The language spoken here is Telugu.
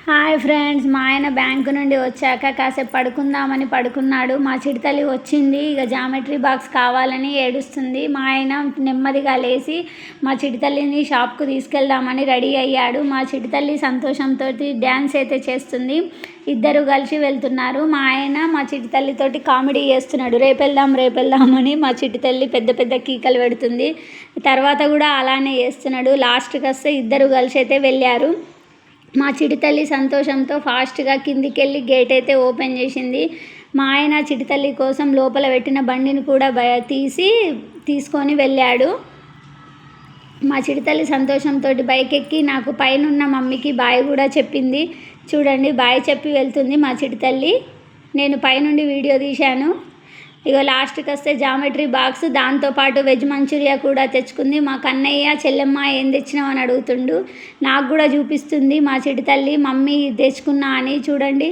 హాయ్ ఫ్రెండ్స్, మా ఆయన బ్యాంకు నుండి వచ్చాక కాసేపు పడుకుందామని పడుకున్నాడు. మా చిడతల్లి వచ్చింది, ఇక జామెట్రీ బాక్స్ కావాలని ఏడుస్తుంది. మా ఆయన నెమ్మదిగా లేచి మా చిడతల్లిని షాప్కు తీసుకెళ్దామని రెడీ అయ్యాడు. మా చిడతల్లి సంతోషంతో డ్యాన్స్ అయితే చేస్తుంది. ఇద్దరు కలిసి వెళ్తున్నారు. మా ఆయన మా చిడతల్లితోటి కామెడీ చేస్తున్నాడు. రేపెళ్దామని మా చిడతల్లి పెద్ద పెద్ద కీకలు పెడుతుంది. తర్వాత కూడా అలానే చేస్తున్నాడు. లాస్ట్కి వస్తే ఇద్దరు కలిసి అయితే వెళ్ళారు. మా చిడతల్లి సంతోషంతో ఫాస్ట్గా కిందికి వెళ్ళి గేట్ అయితే ఓపెన్ చేసింది. మా ఆయన చిడతల్లి కోసం లోపల పెట్టిన బండిని కూడా తీసుకొని వెళ్ళాడు. మా చిడతల్లి సంతోషంతో బైక్ ఎక్కి నాకు పైన మమ్మీకి బాయ్ కూడా చెప్పింది. చూడండి, బాయ్ చెప్పి వెళ్తుంది మా చిడతల్లి. నేను పైనుండి వీడియో తీశాను. ఇక లాస్ట్కి వస్తే జామెట్రీ బాక్స్, దాంతోపాటు వెజ్ మంచూరియా కూడా తెచ్చుకుంది. మా కన్నయ్య చెల్లెమ్మ ఏం తెచ్చినావు అని అడుగుతుండు. నాకు కూడా చూపిస్తుంది మా చిడతల్లి, మమ్మీ తెచ్చుకున్నా అని. చూడండి.